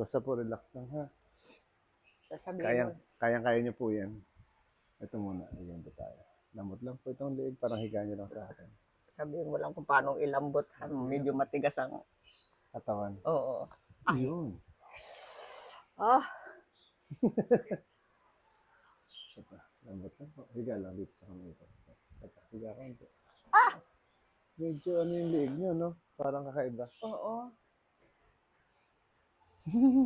Basta po relax lang ha. Sasabihin mo, Kaya niyo po yan. Ito muna, ayan po tayo. Lambot lang po itong liig, parang higa niyo lang sa akin. sabihin mo lang kung paano ilambot. Medyo matigas ang... Katawan. Oo. Ay. Yun. Ah, Ito, lambot lang po. Higa lang dito sa kamay ko. Ito, higa ka po. Medyo ano yung liig niyo, no? Parang kakaiba. oo.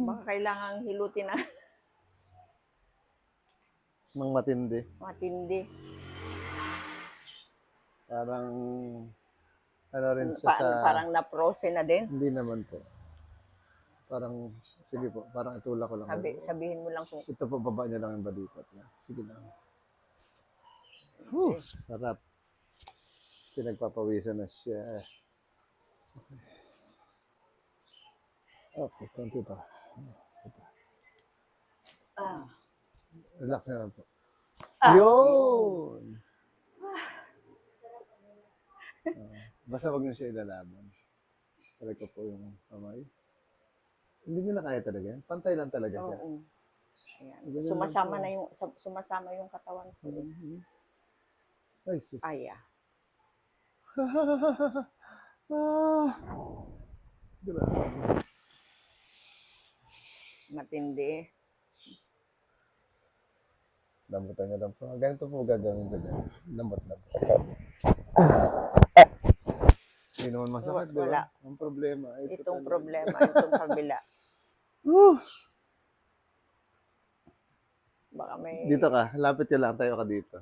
Baka kailangang hilutin na Mang matindi. matindi. Parang, ano rin siya sa... Parang na-frozen na din. Hindi naman po. Parang, sige po, parang itulak ko lang. Sabihin mo lang kung... Ito po, baba niya lang yung balikat niya. Sige lang. Whew, sarap. Pinagpapawisan na siya. Okay, konti pa. Ah. Relax na lang po. Ah. Yun! Basta wag niyo siya ilalaban. Talaga ko po yung kamay. Hindi niyo na kaya talaga yan. Pantay lang talaga siya. Oo. Ayan. Ganun Sumasama lang po. na sumasama yung katawan ko. Ay, sus. Ay, ah. Grabe. Matindi. Lambutan niya lang po. Ganito po gagawin ko dyan. Lambot. Hindi naman masakit, di Wala. ba? Ang problema. Itong problema, itong kabila. Baka may... Dito ka. Lapit ka lang. Tayo ka dito.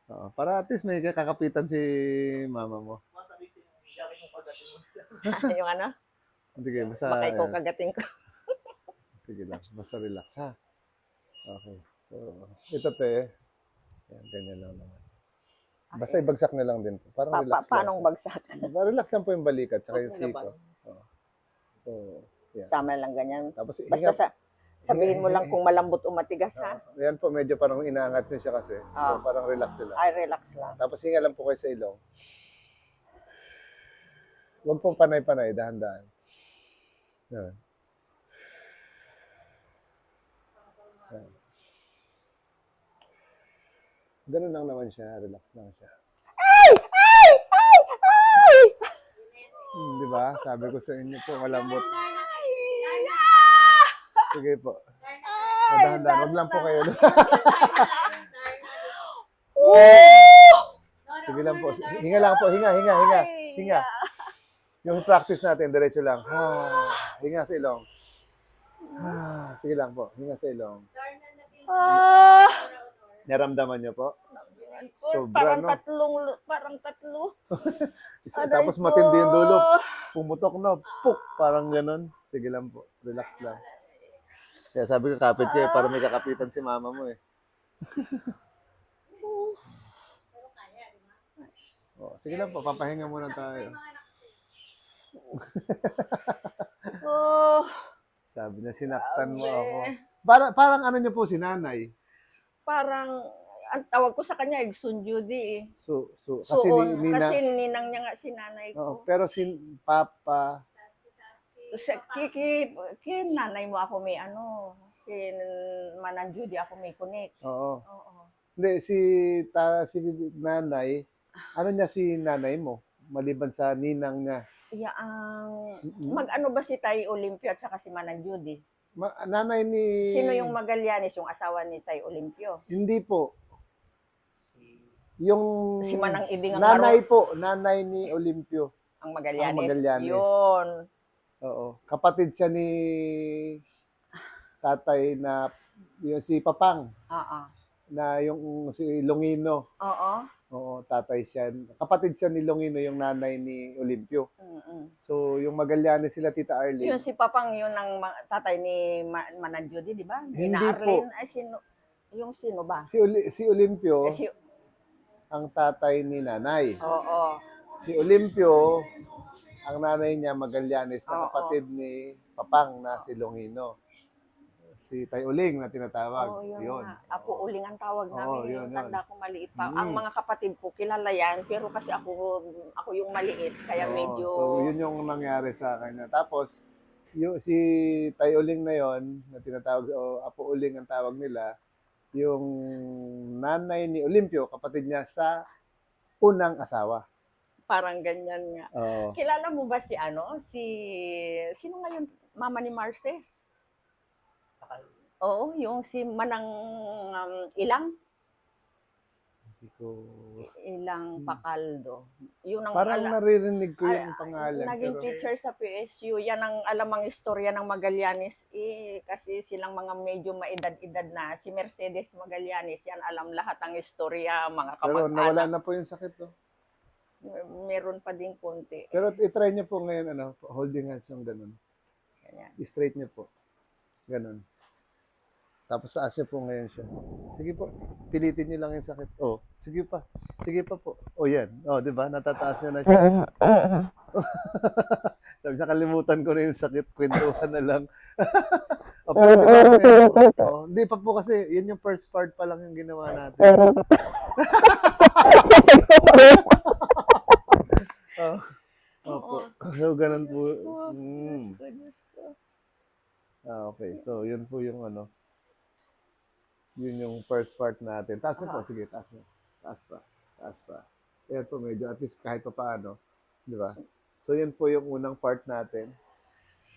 Oo. Para at least may kakapitan si mama mo. yung ano? Hindi kayo. Basta, Baka ikaw kagating ko. sige lang. Basta relax, ha? Okay. So, ito te. Yan, ganyan lang naman. Basta ibagsak na lang din po. Parang relax lang. Paanong bagsak? Relax lang po yung balikat tsaka yung Okay, siko. Oo. So, yan. Sama lang ganyan. Tapos Basta sabihin mo lang kung malambot o matigas, ha? Yan po, medyo parang inaangat nyo siya kasi. So, parang relax sila. Ay, relax lang. Tapos hinga lang po kayo sa ilong. Huwag pong panay-panay, dahan-dahan. Yan. Yan. Ganun lang naman siya, relax lang siya. Di ba? Sabi ko sa inyo po, malambot. Sige po. Dahan-dahan, huwag lang po kayo. Sige lang po. Hinga lang po, hinga. Yung practice natin, diretso lang. Hinga sa ilong. Sige lang po, hinga sa ilong. Naramdaman niyo po? Sobra, no? Parang tatlo. Tapos matindi yung dulo. Pumutok, no? Puk! Parang ganun. Sige lang po. Relax lang. Kaya sabi ko, kapit kayo para may kakapitan si mama mo eh. Sige lang po, papahinga muna tayo. Sabi niya, sinaktan mo ako. Parang ano niyo po si nanay? Parang, ang tawag ko sa kanya, Sun Judy eh. Kasi kasi ninang niya nga si nanay ko. Pero si Papa... Nanay mo ako may Manang Judy ako may connect. Oo. Hindi, si nanay, ano niya si nanay mo? Maliban sa ninang niya. Mag-ano ba si Tay Olimpio at saka si Manang Judy? Nanay ni... Sino yung Magallanes, yung asawa ni Tay Olimpio? Hindi po. Yung... Si Manang Iding ang nanay po, nanay ni Olimpio. Ang Magallanes. Magallanes. Yun. Oo. Kapatid siya ni tatay na yung si Papang. Na yung si Longino. Oo, tatay siya. Kapatid siya ni Longino, yung nanay ni Olimpio. So, yung Magallanes sila, Tita Arlene. Yung si Papang, yun ang tatay ni Manang Judy, di ba? Hindi Arlene, po. Ay, yung sino ba? Si Olimpio, ang tatay ni nanay. Oo. Si Olimpio, ang nanay niya Magallanes, na kapatid ni Papang na si Longino. Si Tay Uling na tinatawag. Yun. Apo Uling ang tawag namin. Yun. Tanda ko maliit pa. Ang mga kapatid ko, kilala yan. Pero kasi ako yung maliit. Kaya medyo... So, yun yung nangyari sa kanya. Tapos, yung si Tay Uling na yon na tinatawag o Apo Uling ang tawag nila, yung nanay ni Olimpio, kapatid niya sa unang asawa. Parang ganyan nga. Oo. Kilala mo ba si sino nga yung mama ni Marces? Oo, yung si Manang Ilang. Hindi ko... Ilang Pacaldo. Yun ang Parang naririnig ko yung pangalan. naging Pero teacher sa PSU. Yan ang alam ang istorya ng Magallanes. Kasi silang mga medyo maedad-edad na. Si Mercedes Magallanes, yan alam lahat ang istorya, mga pero nawala kamag-anak. na po yung sakit. No? Meron pa din konti. Pero itry niyo po ngayon, holding hands yung ganun. Ganyan. I-straight niyo po. Ganun. Tapos taas niyo po ngayon siya. Sige po, pilitin niyo lang yung sakit. Oh, sige pa. Sige pa po. Oh, yan. Oh, di ba? Natataas niya na siya. Sabi niya, kalimutan ko na yung sakit. Kwentuhan na lang. Oh, pero di ba? Oh, hindi pa po kasi, yun yung first part pa lang yung ginawa natin. Oh. Opo. So, ganun po. Okay. So, yun po yung yun yung first part natin. Taas na po. Sige, taas na. Taas pa. Taas pa. Ayan po, medyo at least kahit pa paano. Di ba? So, yun po yung unang part natin.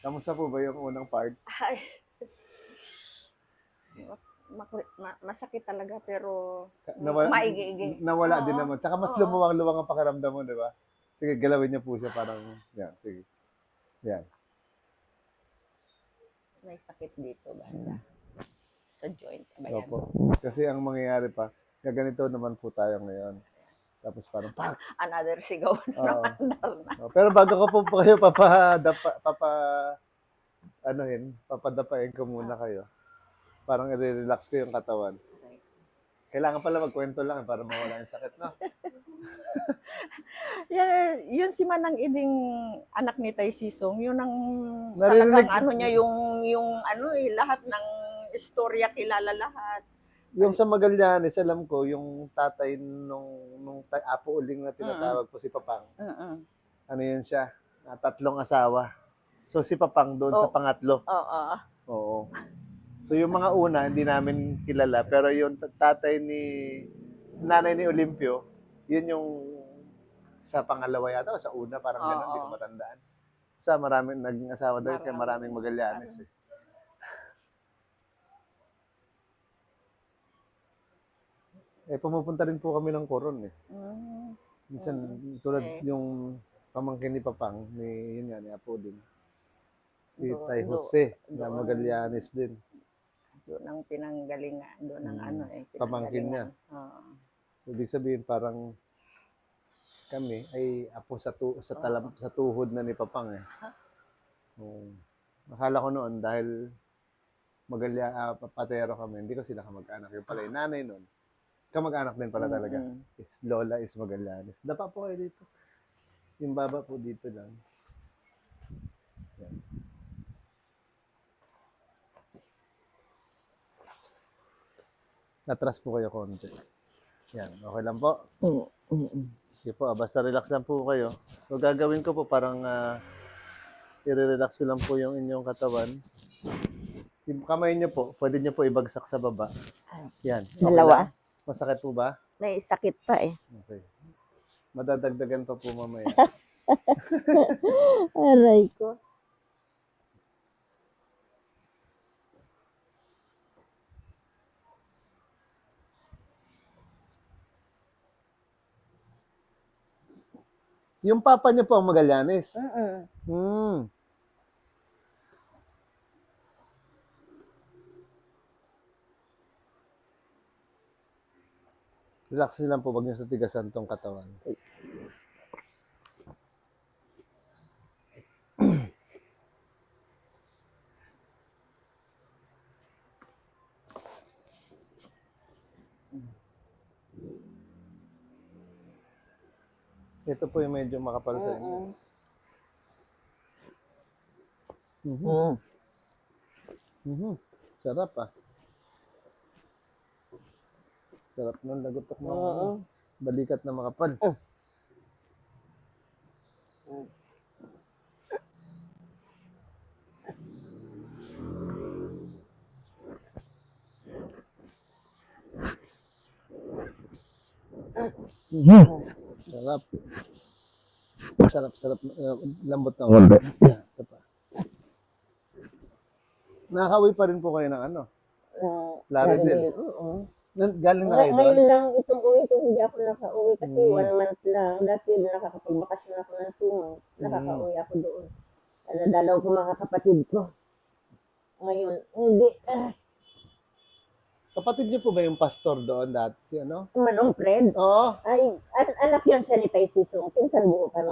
Kamusta po ba yung unang part? Ay. Masakit talaga pero maigi-igi. Nawala din naman. Tsaka mas lumuwang-luwang ang pakiramdam mo, di ba? Sige, galawin niyo po siya parang, yan, sige. Yan. May sakit dito, banda. Sa joint. Ayan. Opo. Kasi ang mangyayari pa, ganito naman po tayo ngayon. Tapos parang, Another sigaw na. Pero bago ko po kayo papadapain ko muna kayo. Parang i-relax ko yung katawan. Kailangan pala magkwento lang para mawala yung sakit, no? Yun si Manang Iding, anak ni Tay Sisong, yun ang Narinig- talagang niya yung lahat ng istorya kilala lahat. Yung sa Magallanes, alam ko, yung tatay nung Apo Uling na tinatawag po si Papang. Ano yun siya? 3 asawa. So si Papang doon sa pangatlo. Oo. So yung mga una, hindi namin kilala. Pero yung nanay ni Olimpio, yun yung sa pangalawa yata o sa una, parang gano'n, hindi ko matandaan. Sa maraming naging asawa daw, kaya maraming Magallanes eh. Pumupunta rin po kami ng Coron eh. Minsan, tulad yung pamangkin ni Papang, yun nga, ni Apo din. Si Tay Jose, na Magallanes din. Doon ang pinanggalingan, doon ang pamangkin niya. Ibig sabihin, parang kami ay apo sa tuhod na ni Papang eh. Akala ko noon dahil patero kami, hindi ko sila kamag-anak. Yung pala yung nanay noon, kamag-anak din pala talaga. Lola is Magallanes. Dapa po kayo dito. Yung baba po dito lang. Yan. Natras po kayo konti. Yan, okay lang po. Sige po, basta relax lang po kayo. So gagawin ko po parang i-relax ko lang po yung inyong katawan. Yung kamay niyo po, pwede niyo po ibagsak sa baba. Yan. Okay Dalawa. Lang? Masakit po ba? May sakit pa eh. Okay. Madadagdagan pa po mamaya. Aray ko. Yung papa niyo po ang Magallanes? Relax nyo lang po, wag nyo sa tigasan tong katawan. Ito po yung medyo makapal sa inyo. Sarap ah. Sarap nun, lagotok ng balikat na makapal. Sarap. Sarap. Lambot ng konti. Ito pa. Nakakauwi pa rin po kayo ng ano? Laredale. Oo. Galing na kayo doon? Ngayon lang itong uwi ko, hindi ako nakauwi kasi 1 month lang. Dati nakakapagbakasyon ako ng 2 months. Nakakauwi ako doon. Dalaw ko mga kapatid ko. Ngayon, hindi. Kapatid niyo po ba yung pastor doon dati? Si ano? Manong Fred. Oo. Ay, anak yun siya ni Tay Sisong. Pinsan buo kami.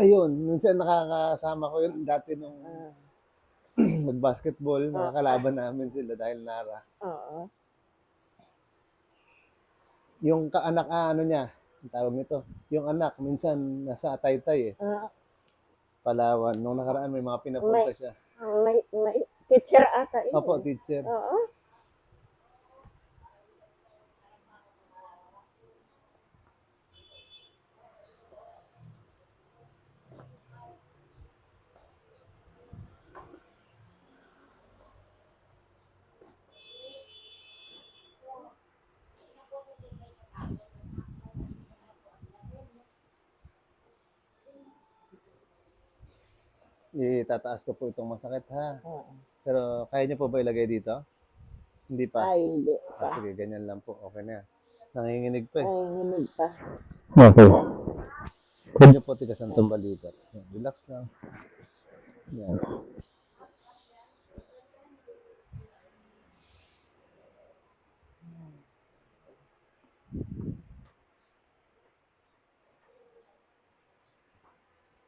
Ayun, minsan nakakasama ko yun dati nung mag-basketball, nakakalaban namin sila dahil nara. Oo. Yung kaanak ano niya, ang tawag nito, yung anak, minsan nasa Taytay eh. Palawan. Nung nakaraan may mga pinapunta siya. May teacher ata yun. Opo, teacher. Oo. Itataas ko po itong masakit ha. Pero kaya niyo po ba ilagay dito? Hindi pa? Ay, hindi pa. Sige, ganyan lang po. Okay na yan. Nanginginig pa eh. Nanginginig pa. Okay. Huwag niyo po tigasan itong balikat. Relax lang. Yan.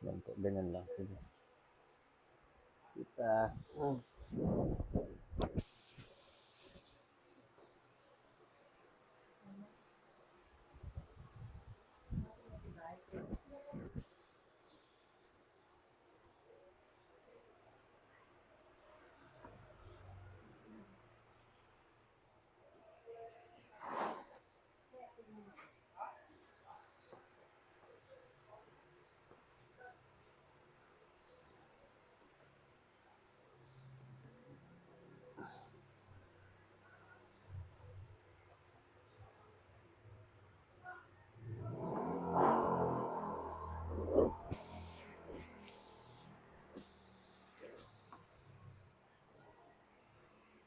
Yan po, ganyan lang. Sige. Kita.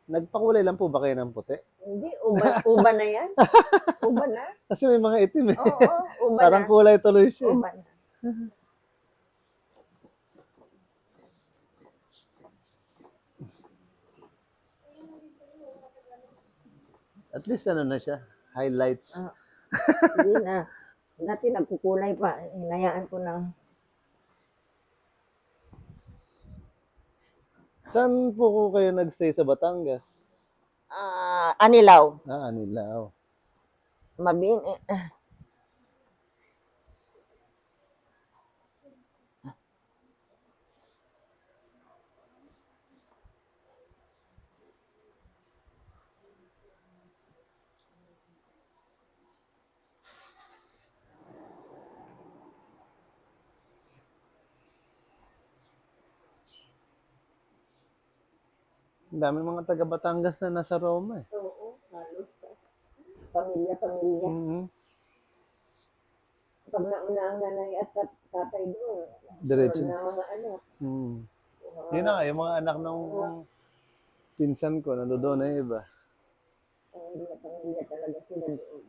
Nagpakulay lang po ba kayo ng puti? Hindi, uba na yan. Uba na. Kasi may mga itim eh. Oo, uba Parang na. kulay tuloy siya. Uba na. At least ano na siya, highlights. Hindi na. Dati nagkukulay pa. Hinayaan ko na. Saan po kayo nagstay sa Batangas? Anilaw. Anilaw. Mabini. Ang dami mga taga Batangas na nasa Roma eh. Oo, halos. Pamilya. Pag nauna ang nanay at tatay doon, Diretso. na mga anak. Yun na nga, yung mga anak ng pinsan ko, nandoon na iba. Pamilya talaga sila doon.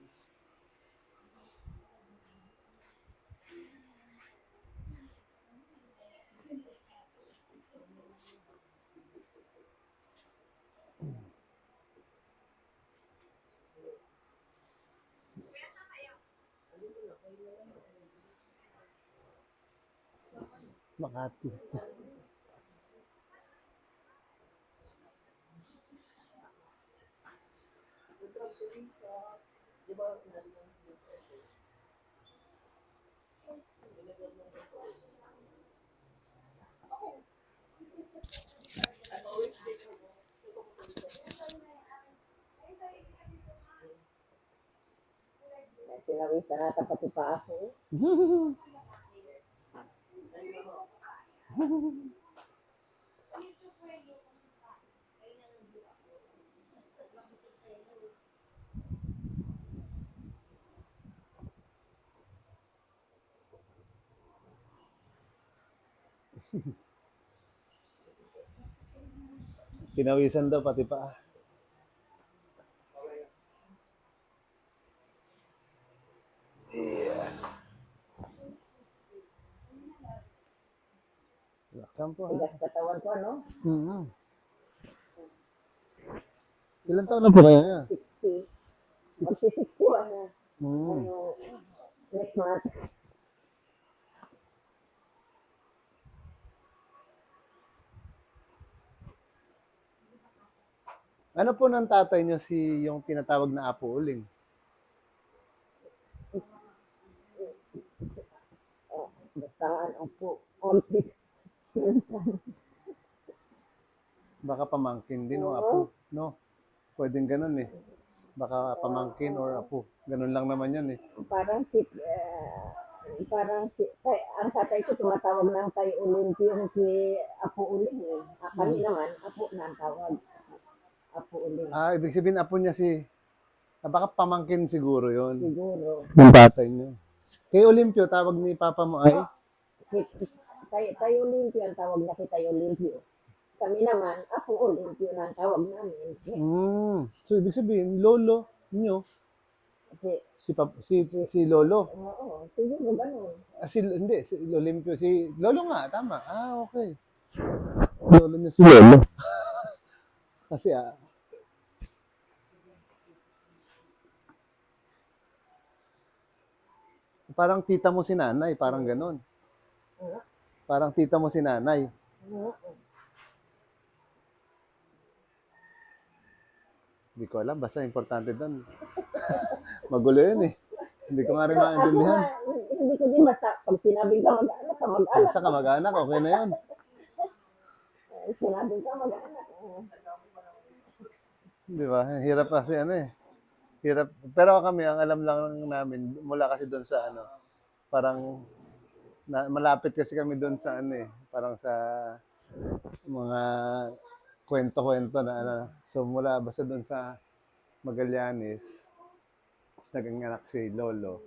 Makati. Pinawisan na pati pa ako. Pinawisan daw pati pa. Yeah. Laksan po. Tigas katawan ko, ano? Mm-hmm. Ilan taon na po kayo niya? 60. Magsi-61 na. Mm. Ano, next month. Ano po ng tatay niyo si yung tinatawag na Apo Uling? Oh, basta ano po. Onti. Minsan. Baka pamangkin din o Oo. apo, no? Pwedeng ganun eh. Baka pamangkin or apo. Ganun lang naman yan eh. Ang tatay ko tumatawag ng kay Olympio si Apo Uling eh. Kami naman, Apo na ang tawag. Apo Uling. Ibig sabihin apo niya baka pamangkin siguro yon. Siguro. Yung tatay niyo. Kay Olimpio, tawag ni Papa mo ay? Tayo Olympio ang tawag na si Tayo Olympio. Kami naman, Apo Olympio na ang tawag namin. So, ibig sabihin, lolo niyo, si Lolo. Oo, siguro ganun. Hindi, si Olimpio, si Lolo nga, tama. Okay. Lolo niya si Lolo. Kasi parang tita mo si nanay, parang ganun. Parang tita mo si nanay. Hindi ko alam, basta importante doon. Magulo yun eh. Hindi ko nga rin maintindihan. Hindi ko din pag sinabing ka mag-anak, Basta kamag-anak, okay na yun. Sinabing ka mag-anak. Di ba? Hirap kasi Hirap. Pero kami, ang alam lang namin, mula kasi doon sa parang malapit kasi kami doon sa parang sa mga kwento-kwento na So mula basta doon sa Magallanes, naging anak si Lolo.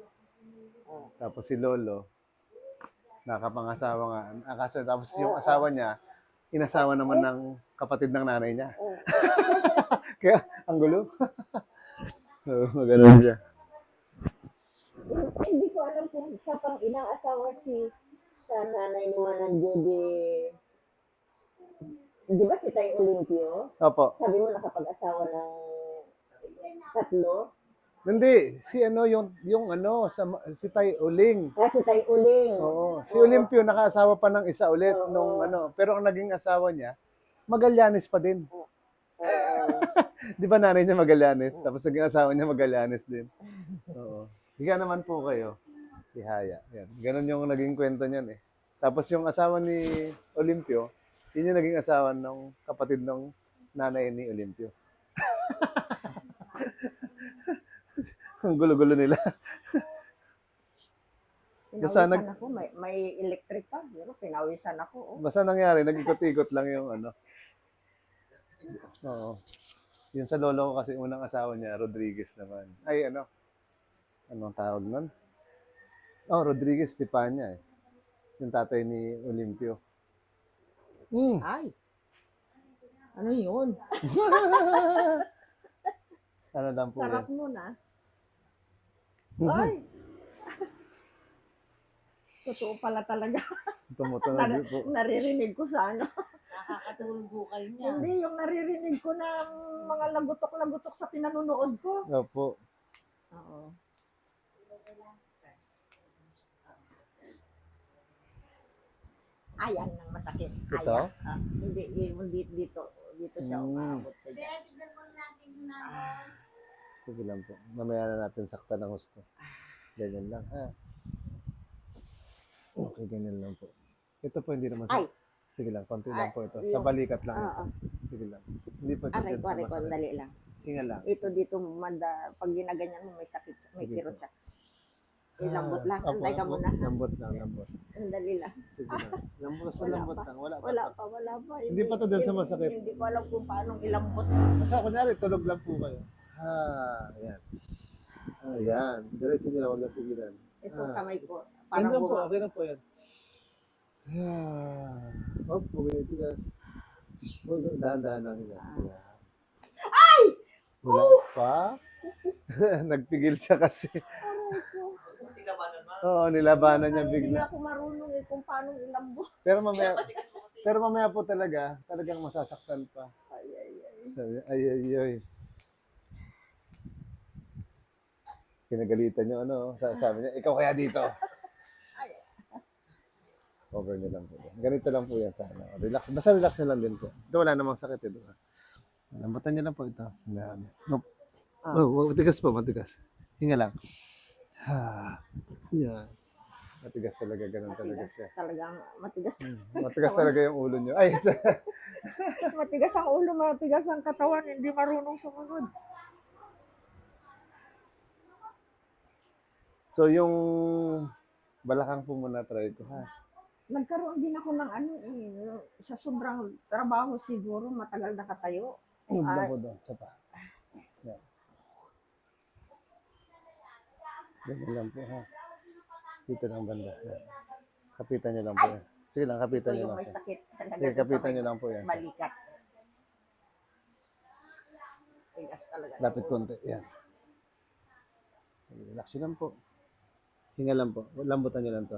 Tapos si Lolo, nakapangasawa nga. Tapos yung asawa niya, inasawa naman ng kapatid ng nanay niya. Kaya, ang gulo. So, magano'n siya. Hindi ko alam kung siya pang inang asawa sa nanay ni Manang Judy. Di ba si Tay Olympio? Opo. Sabi mo nakapag-asawa ng 3? Hindi, si si Tay Uling. Si Tay Uling. Oo. Si Olimpio nakaasawa pa ng isa ulit nung pero ang naging asawa niya, Magallanes pa din. Di ba nanay niya Magallanes? Tapos naging asawa niya Magallanes din. Oo. Higa naman po kayo. Ihaya. Yan. Ganon yung naging kwento niyan eh. Tapos yung asawa ni Olimpio, yun yung naging asawa ng kapatid ng nanay ni Olimpio. Ang gulo-gulo nila. Pinawisan ako, may electric pa. Pero pinawisan ako. Oh. Basta nangyari, nag-ikot-ikot lang yung Oo. Yun sa lolo ko kasi unang asawa niya, Rodriguez naman. Ay, anong tawag nun? Rodriguez Stepania eh. Yung tatay ni Olimpio. Ay! Ano yun? Ano lang po Sarap yan? nun ah. Ay! Totoo pala talaga. Tumutunog po. Naririnig ko sa Nakakatulog po kayo niya. Hindi, yung naririnig ko na mga lagutok-lagutok sa pinanunood ko. Opo. Oo. Ayan ang masakit. Ito? Hindi, dito siya umabot sa dyan. Sige lang po. Mamaya na natin saktan ng gusto. Ganyan lang. Okay, ganyan lang po. Ito po hindi naman Sige lang, konti lang po ito. Sa balikat lang ito. Sige lang. Hindi po ito dyan sa masakit. Dali lang. Sige lang. Ito dito, pag ginaganyan mo, may sakit, may Sige kirot po. siya. Lambot lang, Opo, antay ka muna. Lambot lang, lambot. Dali lang. Sige lang. Sa lambot lang. Wala pa. Wala pa. Hindi pa to dyan sa masakit. Hindi ko alam kung paano ilambot. Basta kunyari, tulog lang po kayo. Ayan. Ayan. Diretso nyo lang, huwag lang pigilan. Ito kamay ko. Yan Parang lang po, okay lang po yan. Oh, pumitigas. Dahan-dahan lang sila. Wala pa. Nagpigil siya kasi. Oo, nilabanan niya Hindi bigla. na ako marunong kung paano ilambot. Pero mamaya po talagang masasaktan pa. Ay, ay, ay. Sabi niya, ay, ay, ay. Kinagalitan niyo, sabi niya, ikaw kaya dito. Over niyo lang po. Ganito lang po yan sana. Relax. Basta relax niyo lang din po. Ito wala namang sakit, diba? Lambutan niyo lang po ito. Yan. Nope. Oh, matigas po, matigas. Hinga lang. Yan. Matigas talaga, ganun talaga siya. Talagang matigas. Matigas talaga yung ulo niyo. Ay, Matigas ang ulo, matigas ang katawan, hindi marunong sumunod. so yung balakang po muna try ko, ha? Nagkaroon din ako ng sa sobrang trabaho siguro, matagal nakatayo. Yung lang po doon, sa pa. Yan. Ganyan lang po, ha? Dito lang banda. Yan. Kapitan niyo lang po yan. Sige lang, kapitan Ito niyo yung lang may po. sakit talaga Sige, sa kapitan may niyo lang po yan. balikat. Tigas talaga. Lapit konti. Yan. Relax nyo lang po. Hinga lang po. Lambutan nyo lang to.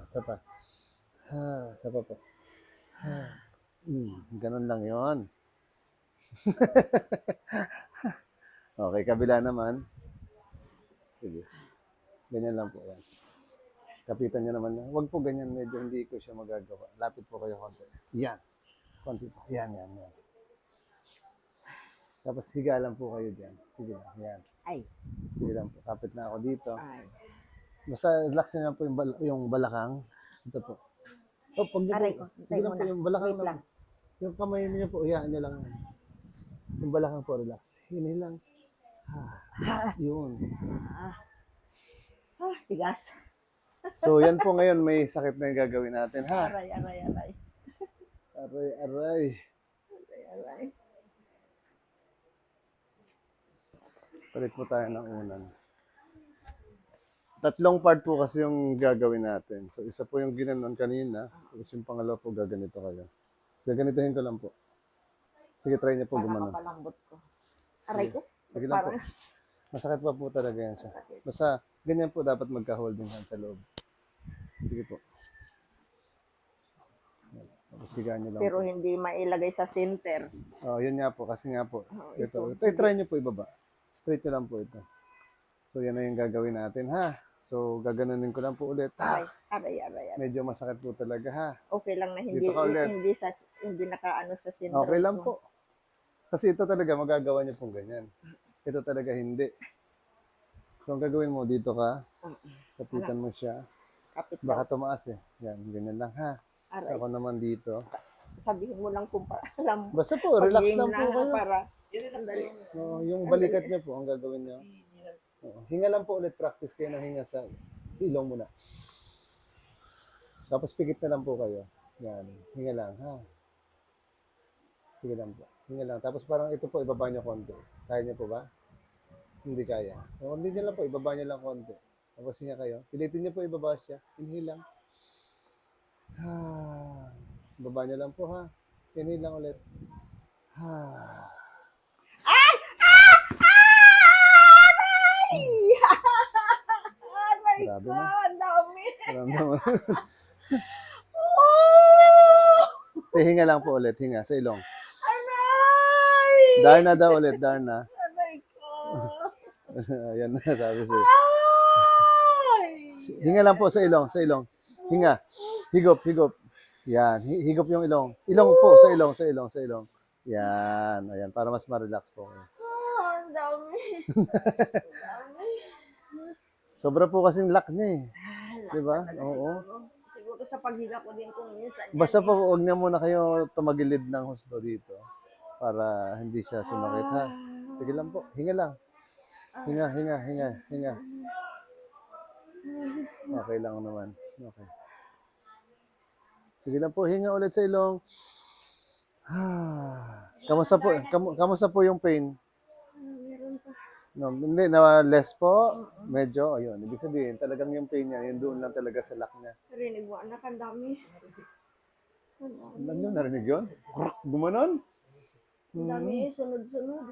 Sapa. Sapa po. Ganun lang yon. Okay, kabila naman. Sige. Ganyan lang po yan. Kapitan nyo naman. Huwag po ganyan. Medyo hindi ko siya magagawa. Lapit po kayo konti. Yan. Konti po. Yan. Tapos higa lang po kayo dyan. Sige lang. Yan. Ay. Sige lang po. Kapit na ako dito. Ay. Basta relax nyo lang po yung balakang. Ito po. Oh, pag nyo Aray po. ko. Sige lang po yung balakang Wait lang. Yung kamay niyo po, iyaan nyo lang. Yung balakang po, relax. Hinay lang. Yun. Tigas. So, yan po ngayon, may sakit na yung gagawin natin, ha? Aray. Aray. Palit po tayo ng unan. Tatlong part po kasi yung gagawin natin. So, isa po yung ginanon kanina. Tapos yung pangalawa po, gaganito kayo. So, ganitohin ko lang po. Sige, try niyo po Sana gumanon. kapalambot ko. Aray ko. Sige lang po. Masakit pa po talaga yan siya. Basta, ganyan po dapat magka-holding hand sa loob. Sige po. Tapos higaan niyo lang Pero po. hindi mailagay sa center. Oh, yun nga po. Kasi nga po. Ito. Ito, try niyo po ibaba. Straight niyo lang po ito. So, yan na yung gagawin natin, ha? So, gaganunin ko lang po ulit. Aray. Medyo masakit po talaga, ha? Okay lang na hindi Dito ka ulit. hindi nakaano sa center. Okay lang po. Kasi ito talaga, magagawa niyo pong ganyan. Ito talaga hindi. So, ang gagawin mo, dito ka. Kapitan mo siya. Kapit Baka lang. tumaas eh. Yan, ganyan lang, ha? So, Aray. ako naman dito. Sabihin mo lang kung alam. Basta po, relax lang po kayo. Para. Yung balikat niyo po, ang gagawin niyo. Hinga lang po ulit, practice kayo ng hinga sa ilong muna. Tapos pikit na lang po kayo. Yan, hinga lang, ha? Sige lang po. Hinga lang. Tapos parang ito po, ibaba niyo konti. Kaya niyo po ba? Hindi kaya. So, hindi niyo lang po, ibaba niyo lang konti. Tapos hinga kayo. Pilitin niyo po, ibaba siya. Inhale lang. Ibaba niyo lang po, ha? Inhale lang ulit. Aray Grabe ko, na. ang dami. Maramdaman. Hinga lang po ulit. Hinga sa ilong. Aray! Darna daw ulit. Darna. Aray ko. Ayan na, sabi sa'yo. Ay! Hinga lang po sa ilong. Sa ilong. Hinga. Higop. Yan. Higop yung ilong. Ilong po. Sa ilong. Yan. Ayan. Para mas ma-relax po. Ang dami. Sobra po kasing lock niya eh. Diba? Talaga Oo. Siguro sa paghiga ko din kung minsan. Basta po, huwag niya muna kayo tumagilid ng husto dito. Para hindi siya sumakit, ha? Sige lang po. Hinga lang. Hinga. Okay lang naman. Okay. Sige lang po. Hinga ulit sa ilong. Kamusta po yung pain? Meron pa. No, hindi, na less po. Medyo, ayun. Ibig sabihin, talagang yung pain niya, yun doon lang talaga sa lock niya. Rinig mo, anak, ang dami. Alam niyo, narinig yun? Kruk, gumanon. Ang dami, sunod-sunod.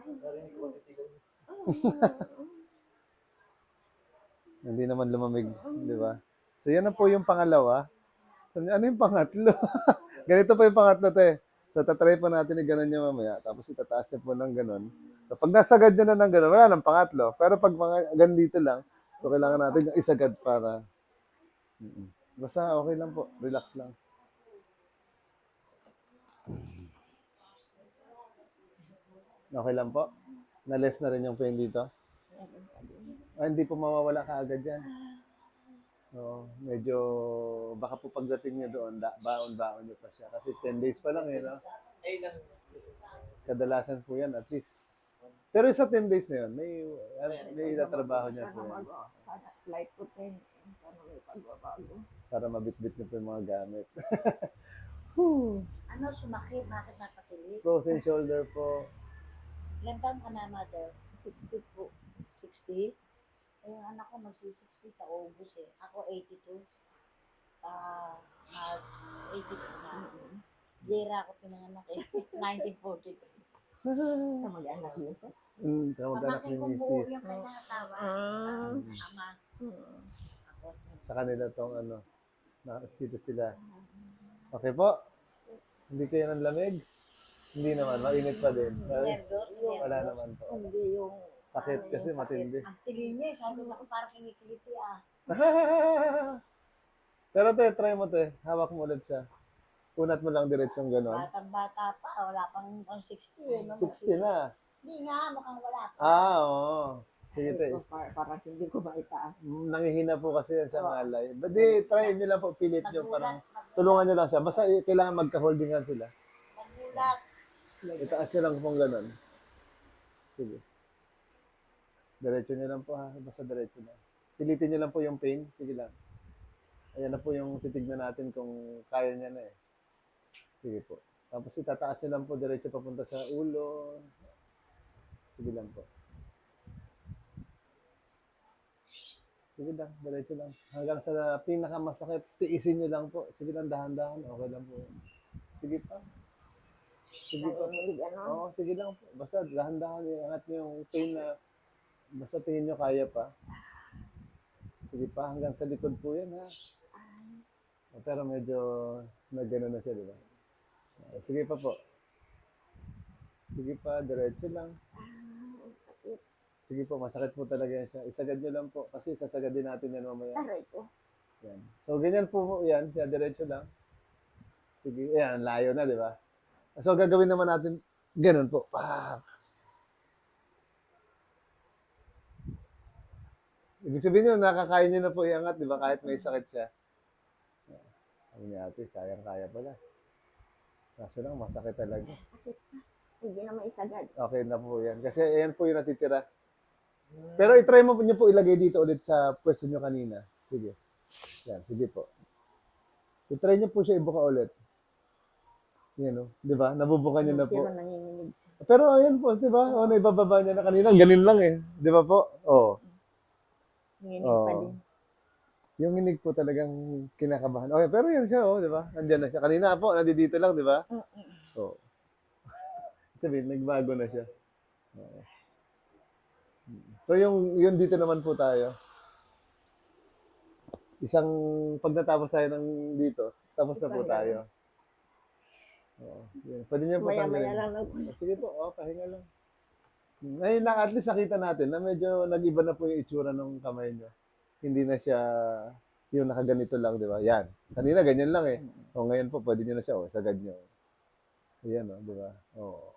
Hindi naman lumamig, di ba? So, yan na po yung pangalawa. So, ano yung pangatlo? Ganito po yung pangatlo, te. So, tatry po natin yung ganun niya mamaya. Tapos, itataas niya po ng ganun. So, pag nasagad niya na ng ganun, wala nang pangatlo. Pero pag mga ganito lang, so, kailangan natin yung isagad para... Basta, okay lang po. Relax lang. Okay lang po. Na-less na rin yung pain dito. Hindi po mawawala kaagad yan. Oo, medyo baka po pagdating niyo doon, baon-baon niyo pa siya. Kasi 10 days pa lang eh, no? Kadalasan po yan, at least. Pero sa 10 days na yun, may tatrabaho niya po yan. Sana flight ko 10. Sana may pagbabago. Para mabitbit niyo po yung mga gamit. Ano, sumakit? Bakit napakilig? Frozen shoulder po. Ilan taon ka na, mother? 60 po. 60? Eh, yung anak ko magsi-60 sa August eh. Ako 82. Sa March, 82 na. Jera ako pinanganak eh. 1943. Sa mag-anak niyo siya. Kamag-anak ni Pamangkin kong buo Mrs. yung kanyang asawa. Ama. Ako. Sa kanila tong ano, dito sila. Okay po? Hindi kayo ng lamig? Hindi naman, mainit pa din. Wala naman po. Hindi yung Sakit kasi matindi. Ang tili niya eh. Sabi ko parang kinikiliti ah. Pero te, try mo te. Hawak mo ulit siya. Unat mo lang diretsong gano'n. Batang-bata pa. Wala pang 60 eh. No? 60 na. Hindi nga, mukhang wala pa. Oo. Sige te. Para hindi ko maitaas. Nangihina po kasi yan sa malay. Di, try nyo lang po, pilit nyo. Parang tulungan nyo lang siya. Basta kailangan magka-holdingan sila. Nagulat. Itaas nyo lang pong gano'n. Sige. Diretso nyo lang po ha. Basta diretso na. Pilitin nyo lang po yung pain. Sige lang. Ayan na po yung titignan natin kung kaya niya na eh. Sige po. Tapos itataas nyo lang po diretso papunta sa ulo. Sige lang po. Sige lang, diretso lang. Hanggang sa pinakamasakit, tiisin nyo lang po. Sige lang, dahan-dahan. Okay lang po. Sige pa. Sige pa. Oo, sige lang po. Basta dahan-dahan, iangat nyo yung pain na basta tingin nyo kaya pa. Sige pa, hanggang sa likod po yan ha. Pero medyo nag-gano na siya, di ba? Sige pa po. Sige pa, diretso lang. Sige po, masakit po talaga yan siya. Isagad nyo lang po. Kasi sasagad din natin yan mamaya. Aray ko. Yan. So, ganyan po yan. Siya, diretso lang. Sige, yan, layo na, di ba? So, gagawin naman natin, ganun po. Ibig sabihin nyo, nakakaya nyo na po iangat, di ba? Kahit may sakit siya. Sabi ni ate, kayang-kaya pala. Kaso lang, masakit talaga. Sakit pa. Hindi na maisagad. Okay na po yan. Kasi ayan po yung natitira. Pero itry mo nyo po ilagay dito ulit sa pwesto nyo kanina. Sige. Yan, sige po. Itry nyo po siya ibuka ulit. Yan o. Di ba? Nabubukan nyo na po. Pero nanginginig siya. Pero ayan po, di ba? O, naibababa niya na kanina. Ganun lang eh. Di ba po? Oo. Nanginginig pa din. Yung hinig po talagang kinakabahan. Okay, pero yan siya, oh, di ba? Nandiyan na siya. Kanina po, nandito lang, di ba? Oo. Sabihin, nagbago na siya. Okay. So, yung dito naman po tayo. Isang, pag natapos tayo ng dito, tapos na po tayo. Oo. Yan. Pwede niyo po Maya-maya tanggalin. lang. Sige po, pahinga lang. Ngayon na, at least nakita natin na medyo nag-iba na po yung itsura ng kamay niyo. Hindi na siya yung nakaganito lang, di ba? Yan. Kanina, ganyan lang eh. O ngayon po, pwede nyo na siya, sagad nyo. Ayan, di ba? Oo.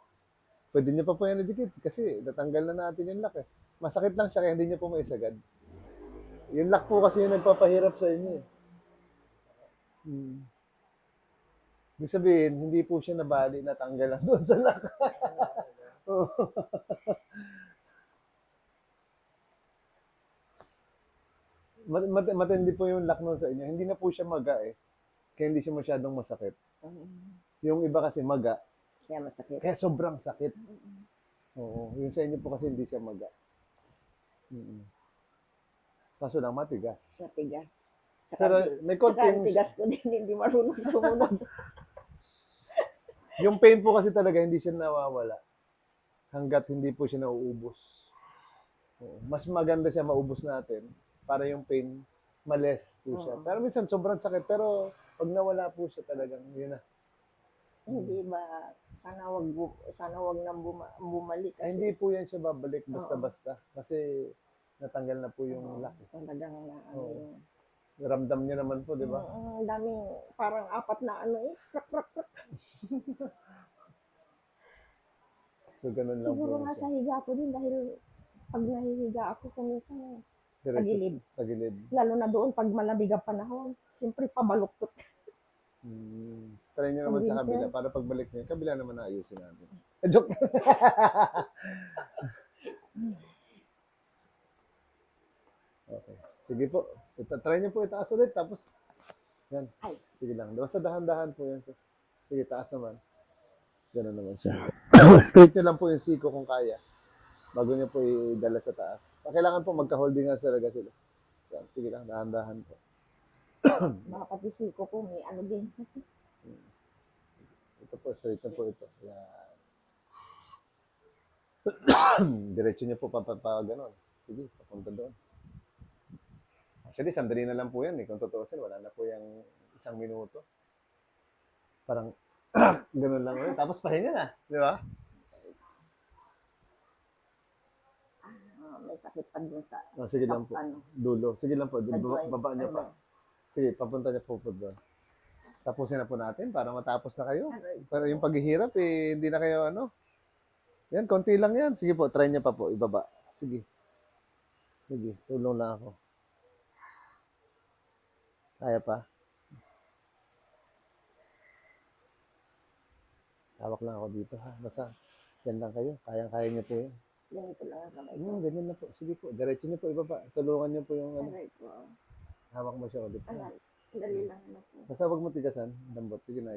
Pwede nyo pa po yan idikit kasi natanggal na natin yung lock eh. Masakit lang siya kaya hindi nyo po maisagad. Yung lock po kasi yung nagpapahirap sa inyo eh. Ibig sabihin, hindi po siya nabali, natanggal lang doon sa lock. Matindi po yung lock nun sa inyo. Hindi na po siya maga eh. Kaya hindi siya masyadong masakit. Yung iba kasi maga. Kaya masakit. Kaya sobrang sakit. Oo. Yung sa inyo po kasi hindi siya maga. Mm. Kaso lang matigas. Matigas. Pero may konting, tigas ko din, hindi marunong sumunod. yung pain po kasi talaga hindi siya nawawala hanggat hindi po siya nauubos. Oo. Mas maganda siya maubos natin para yung pain males po siya. Oo. Pero minsan sobrang sakit pero pag nawala po siya talagang yun na. Hindi ba, sana wag nang bumalik. Ay, hindi po yan siya babalik basta-basta kasi natanggal na po yung laki. Talagang na, Oo. Ramdam niyo naman po, di ba? Ang daming, parang 4 na krak, krak, krak. So, ganun lang Siguro po nga siya. sa higa ko din dahil pag nahihiga ako kuminsan tagilid. Tagilid. Lalo na doon pag malamig ang panahon. Siyempre pabaluktot. Try nyo naman sa Winter. kabila para pagbalik nyo, kabila naman naayusin natin. Joke! Okay. Sige po. Try nyo po itaas ulit. Tapos, yan. Ay. Sige lang. Basta dahan-dahan po yan. Sige, taas naman. Ganun naman siya. Straight nyo lang po yung siko kung kaya. Bago nyo po idala sa taas. Kailangan po magka-holding hands talaga sila. Yan. Sige lang, dahan-dahan po. Baka pati siko ko may ano din. Ito po, straight na po ito. Yan. Diretso nyo po gano'n. Sige, papunta doon. Actually, sandali na lang po yan eh. Kung tutuusin, wala na po yung 1 minuto. Parang, gano'n lang ulit. Tapos pahinga na. Di ba? May sakit pa dun sa Sige lang po. Dulo. Sige lang po. Sa joint. Baba nyo pa. Sige, papunta nyo po doon. Tapusin na po natin para matapos na kayo. Pero yung paghihirap, hindi na kayo Yan, konti lang yan. Sige po, try nyo pa po. Ibaba. Sige. Sige, tulong lang ako. Kaya pa? Hawak lang ako dito ha. Basta, yan lang kayo. Kayang-kaya nyo po yan. Ganito lang ang kamay ko. Ganyan na po. Sige po, diretso nyo po ibaba. Tulungan nyo po yung Aray ko. hawak mo siya ulit. Dali lang na po. Basta huwag mo tigasan. Lambot. Sige na.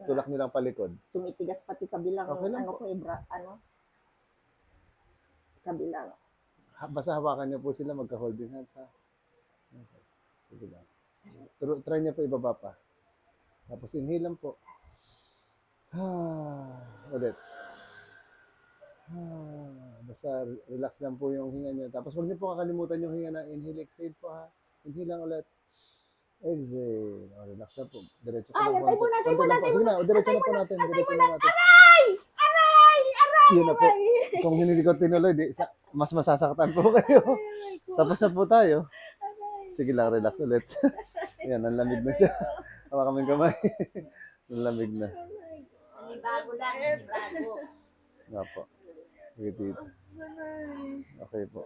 Tulak nyo lang palikod. Tumitigas pati kabilang Okay lang ko kabilang. Basta hawakan nyo po sila. Magka-holding hands ha. Okay. Sige lang. Try nyo po ibaba pa. Tapos inhale lang po. Ulit. Basta relax lang po yung hinga nyo. Tapos huwag nyo po kakalimutan yung hinga na inhale, exhale po ha. Inhale lang ulit. Exhale. Relax na po. Diretso po. Antay mo natin. Sige na, diretso na po natin. Diretso na natin. Aray! Yun na po. Kung hindi ko tinuloy, mas masasaktan po kayo. Tapos na po tayo. Sige lang, relax ulit. Yan, ang lamig na siya. Hawa kaming kamay. Ang lamig na. Bago lang, bago. Nga po. Sige dito. Okay po.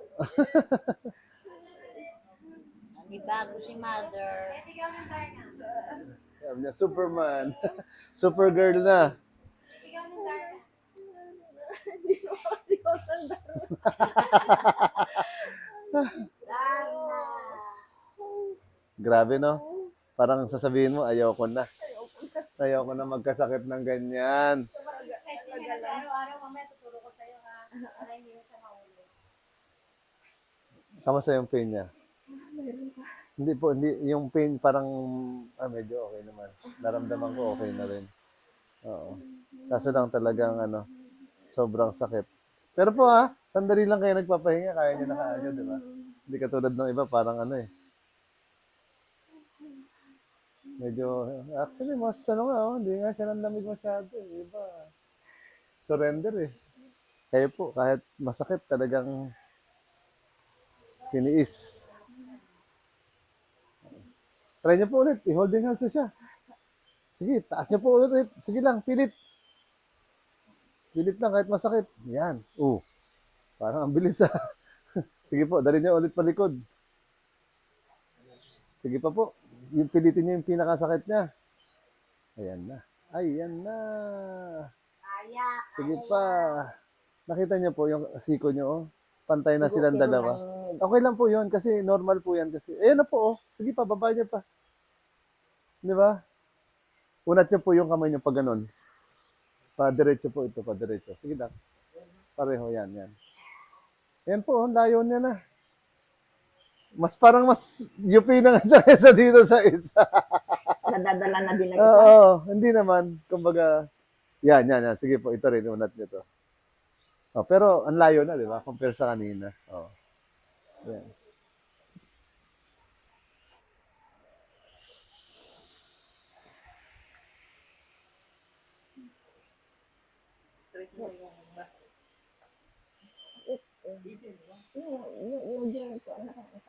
Bago si mother. Sabi niya, Superman. Supergirl na. Hindi mo kasi ako tandaan. Grabe, no? Parang sasabihin mo, ayoko na. Ayoko na magkasakit ng ganyan. Araw-araw mamaya tuturo ko sa'yo ha. Para hindi mo siya mahulog. Kamusta yung pain niya? Hindi po, yung pain parang, medyo okay naman. Naramdaman ko okay na rin. Oo. Kaso lang talagang, sobrang sakit. Pero po sandali lang kayo nagpapahinga, kaya niyo na kaagad, di ba? Hindi katulad ng iba, parang medyo, actually, mas hindi nga siya nandamig masyado. Iba, surrender Kayo po, kahit masakit, talagang tiniis. Try niyo po ulit, i-holding hands siya. Sige, taas niyo po ulit. Sige lang, pilit. Pilit lang kahit masakit. Yan. Parang ang bilis Sige po, dali niyo ulit palikod. Sige pa po. Yung pilitin niyo yung pinakasakit niya. Ayan na. Ayan na. Kaya. Sige pa. Nakita niyo po yung siko niyo, Pantay na silang dalawa. Okay lang po yun kasi normal po yan kasi. Ayan na po Sige pa, baba niyo pa. Di ba? Unat niyo po yung kamay niyo pag ganun. Pa-diretso po ito, pa-diretso. Sige lang. Pareho yan. Yan po, ang layo niya na. Mas UP na nga siya kaysa dito sa isa. Nadadala na din ng isa. Oo, hindi naman. Kumbaga, yan. Sige po, ito rin, unat nyo to. Oh, pero ang layo na, di ba? Compare sa kanina. Oh. Yan.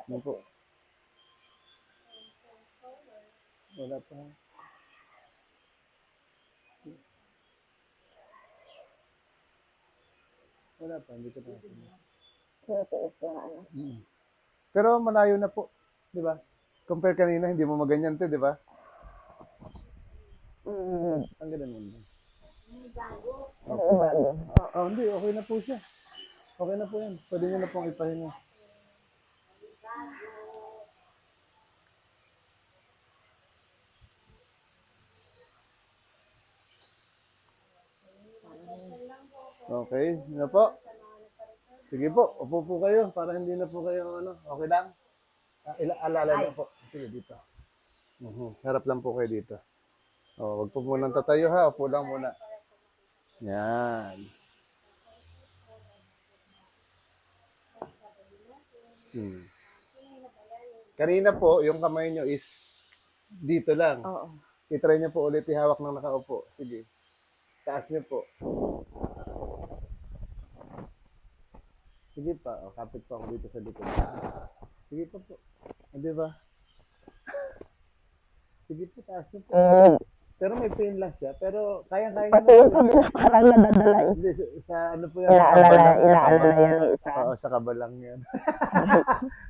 Ano po? Wala pa. Wala pa, hindi ko pa. Pero malayo na po, di ba? Compare kanina, hindi mo maganyan to, di ba? Ang ganda naman. Hindi, okay na po siya. Okay na po yan. Pwede nyo na pong ipahinga. Okay, na po. Sige po, upo po kayo para hindi na po kayo okay lang? Alala lang po. Sige dito. Harap lang po kayo dito. Wag po munang tatayo ha, upo lang muna. Yan. Kanina po, yung kamay nyo is dito lang. Oo. I-try nyo po ulit ihawak ng nakaupo. Sige. Taas nyo po. Sige pa. Kapit pa ako dito sa likod. Sige pa po. Di ba? Sige po, taas nyo po. Pero may pain lang siya. Pero kaya-kaya Pati yung kabila parang nadadala. Hindi, sa ano po yan? Sa kabalang. Inaalala yan isa. Oo, sa kabalang yan.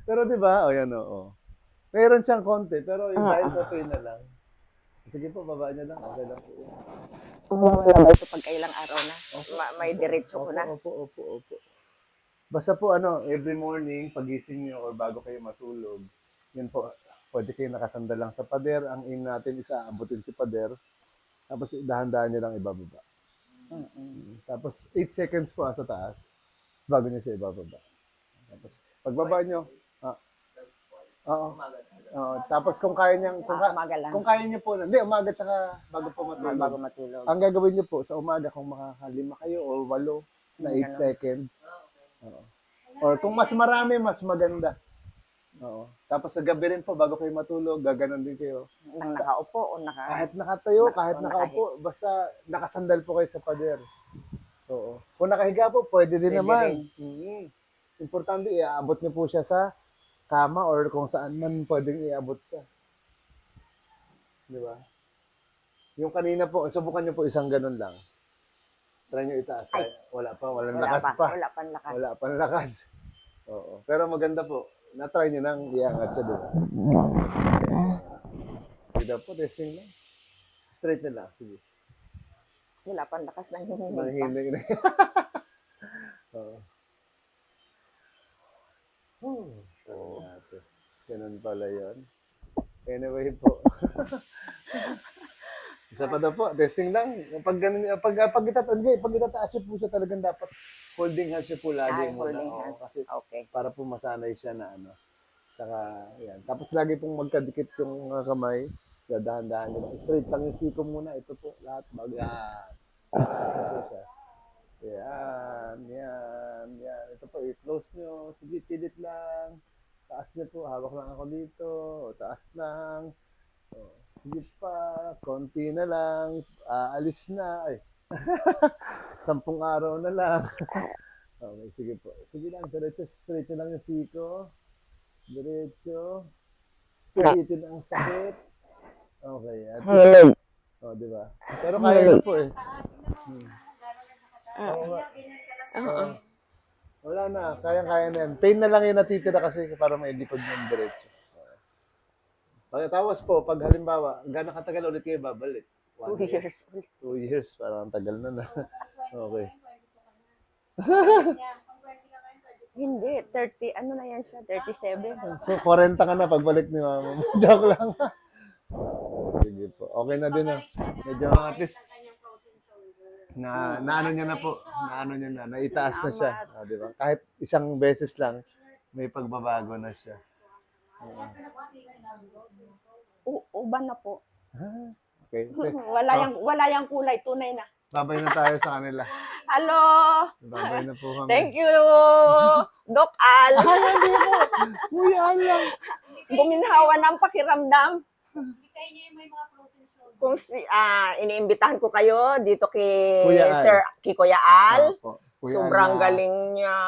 Pero di ba? Yan oo. Meron siyang konti, pero yung dahil po pain na lang. Sige po, baba niya lang. Okay lang po yan. Wala ba ito pagkailang araw na? May diretso ko na. Opo. Basta po every morning, pagising niyo or bago kayo matulog, yun po, pwede kayo nakasandal lang sa pader. Ang aim natin is aabutin si pader. Tapos dahan-dahan niyo lang ibababa. Tapos 8 seconds po sa taas. Bago niyo siya ibababa. Tapos pagbaba niyo, tapos kung kaya niyang, Umaga lang. kung kaya niyo po, hindi, umaga tsaka bago po matulog. Bago matulog. Ang gagawin niyo po, sa umaga kung makakalima kayo o 8 na 8 seconds. Or kung mas marami, mas maganda. Tapos sa gabi rin po, bago kayo matulog, gaganon din kayo. Nang nakaupo o Kahit nakatayo, kahit nakaupo, basta nakasandal po kayo sa pader. Oo. Kung nakahiga po, pwede din naman. Importante, iaabot niyo po siya sa kama or kung saan man pwedeng iabot siya. Di ba? Yung kanina po, subukan niyo po isang ganun lang. Try niyo itaas. Walang lakas pa. Wala pang lakas. Oo. Pero maganda po. Na-try niyo nang iangat siya doon. Hindi po, testing lang. Straight na lang. Sige. Wala pang lakas ng hinihinig pa. Manghinig na. Oo. Ganun pala yun. Anyway po. Isa pa daw po, testing lang. Pag itataas siya po siya talagang dapat holding hands siya po lagi. Holding hands. Kasi Okay. para po masanay siya na Saka, yan. Tapos lagi pong magkadikit yung kamay. Dahan-dahan nyo. Straight lang yung siko muna. Ito po, lahat. Ito po siya. Yan. Ito po, i-close nyo. Sige, pilit lang. Taas nyo po. Hawak lang ako dito. Taas lang. Sige pa. Konti na lang. Alis na. 10 araw na lang. Okay, sige po. Sige lang. Diretso. Straight lang yung siko. Diretso. Pilitin ang sakit. Okay. Di ba? Pero kaya na po eh. Wala na. Kaya na yan. Pain na lang yung natitira kasi para mailikod ng diretso. Pagkatapos po, pag halimbawa, gano'ng katagal ulit kayo babalik? 2 years. 2 years. Parang ang tagal na. Okay. Hindi, 30, ano na yan siya? 37. So, 40 ka na pagbalik ni mama mo. Joke lang. Sige po. Okay na din. Medyo at least. naano niya na po, naitaas na siya. Di ba? Kahit isang beses lang, may pagbabago na siya. Uban na po. Okay. Wala yang kulay, tunay na. Babay na tayo sa kanila. Hello! Babay na po kami. Thank you, Doc Al. Hindi po. Kuya lang. Guminhawa ng pakiramdam. Kaya niya may mga frozen shoulder. Kung iniimbitahan ko kayo dito kay Kuya Al. Kuya Al. Opo. Kuya Sobrang Al. galing niya.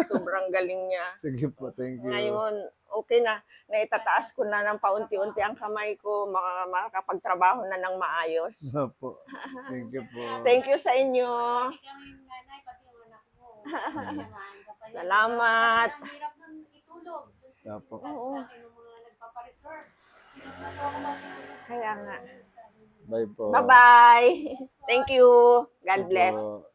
Sobrang galing niya. Sige po, thank you. Ngayon, okay na. Naitataas ko na ng paunti-unti ang kamay ko. Makakapagtrabaho na ng maayos. Opo. Thank you po. Thank you sa inyo. Hindi kami nanay, pati yung anak mo. Kasi naman, kapag Salamat. ang hirap nun itulog. Opo. Sabi sa akin ng mga nagpapareserve. Ako matulog. Kaya nga. Bye po. Bye-bye. Thank you. God bless. Opo.